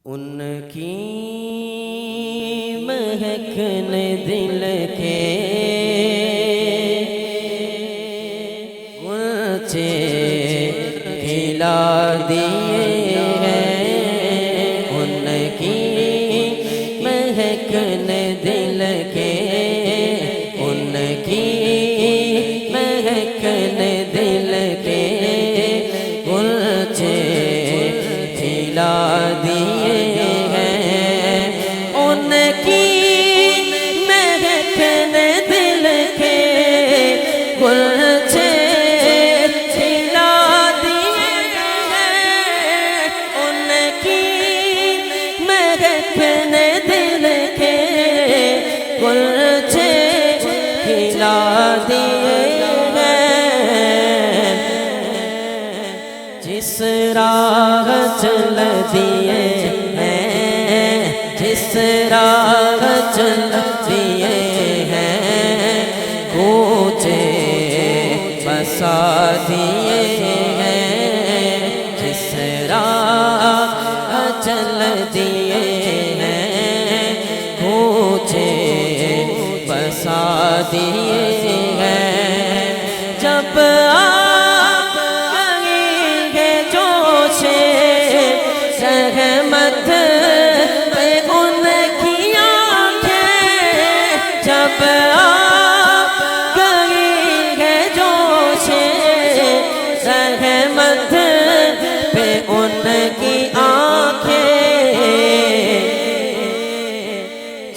ان کی مہک نے دل کے غنچے کھلا دیے ہیں، ان کی مہک نے دل کے، ان کی مہک نے دل کے غنچے کھلا دیے ہیں، ان کی مہک نے دل کے غنچے کھلا دیے ہیں، ان کی مہک نے دل کے غنچے کھلا دیے ہیں، جس راہ چل دیے ہیں، جس راہ چل دیے ہیں، کوچے بسا دیے ہیں، جس راہ چل دیے ہیں، کوچے بسا دیے ہیں، جب آپ آئیں گے جوشے رحمت پہ ان کی آنکھیں، جب آپ آئیں گے جوشے رحمت پہ ان کی آنکھیں،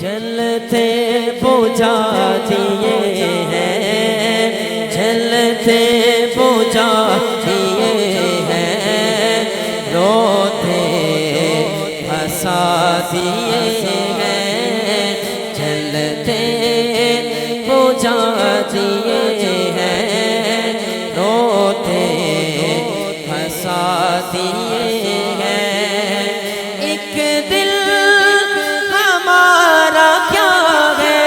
جلتے بجھا دیے ہیں، جلتے بجھا دیے ہیں، روتے ہنسا دیے ہیں، جلتے بجھا دیے ہیں، روتے ہنسا دیے ہیں، ایک دل ہمارا کیا ہے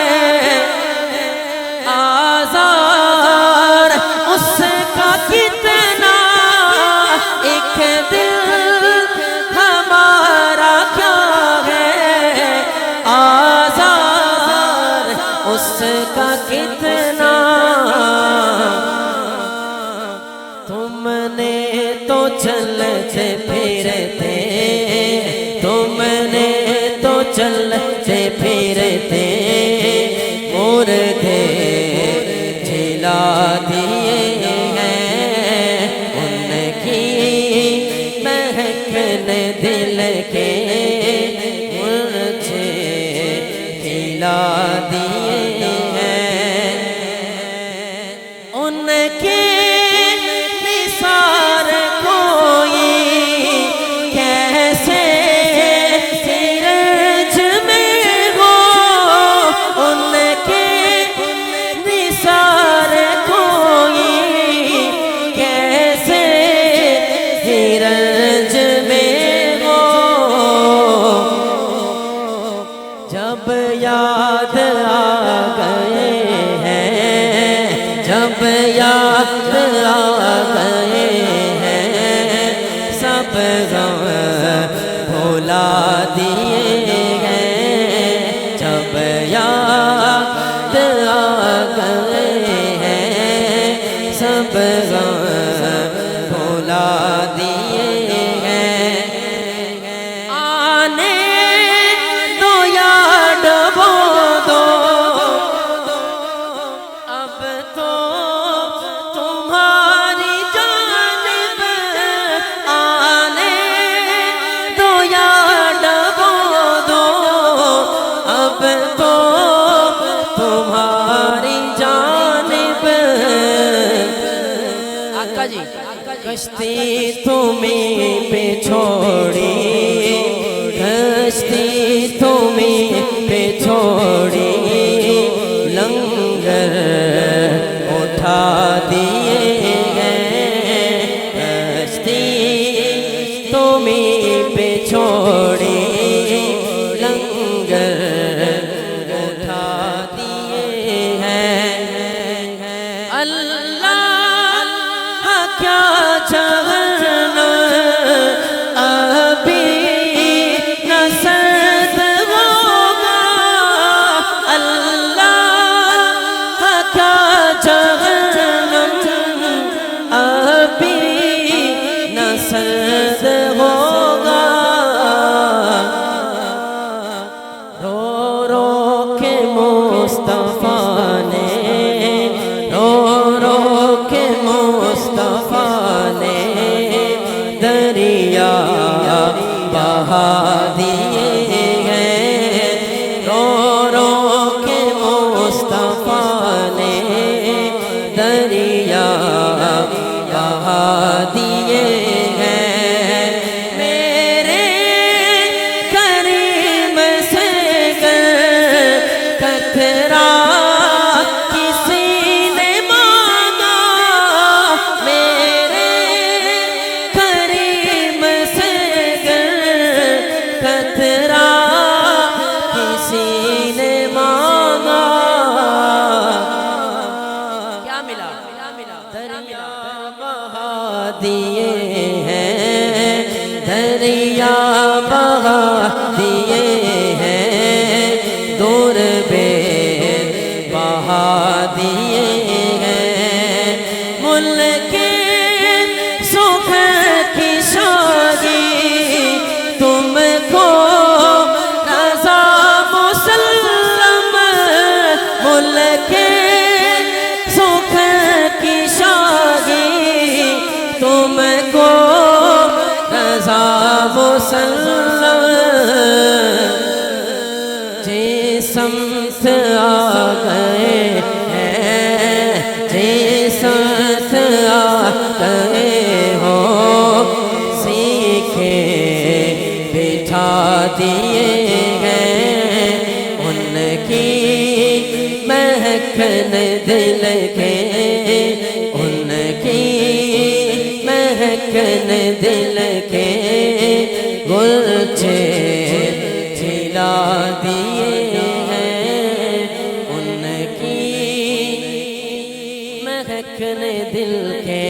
آزار اس کا کتنا، ایک دل ہمارا کیا ہے آزار اس کا کتنا، تم نے تو چلتے پھرتے، تم نے تو چلتے پھرتے مردے جلا دیے ہیں، ان کی مہک نے دل کے غنچے کھلا دیے ہیں، ان کے نثار کوئی کیسے سرج میں ہو، ان کے نثار کوئی کیسے سرج میں ہو، جب یاد آ گئے ہیں، جب یاد آ گئے ہیں، سب غم بھلا دیے ہیں، جب یاد آ گئے ہیں، سب غم بھلا دیے ہیں، آنے دو یا ڈبو دو اب تو تمہاری جانب، آنے دو یا ڈبو دو اب تو تمہاری جانب، آقا جی کشتی تمہیں پہ چھوڑی، کشتی تمہیں پہ چھوڑی، لنگر اٹھا دیے ہیں، کشتی تمہیں پہ چھوڑی، لنگر اٹھا دیے ہیں، اللہ کیا چاہنا ابھی نہ دیے ہیں، رو رو کے مصطفیٰ نے دریا بہا دیے ہیں، میرے کریم سے قطرہ کسی نے مانگا، میرے کریم سے قطرہ کسی نے مانگا، کیا ملا؟ دریا بہا دیے ہیں، دریا بہا دیے ہیں، دور بے بہا دیے ہیں، ملک سکھ کی شادی تم کو رضا مسلم، ملک سکھ کی شادی تم کو رضا مسلم، جی سمت آ گئے ہیں، جی سمت آ گئے ہو، سیکھے بٹھا دیے ہیں، ان کی مہکن دل کے، ان کی مہکن دل کے گلچے کھلا دیے ہیں، ان کی مہکن دل کے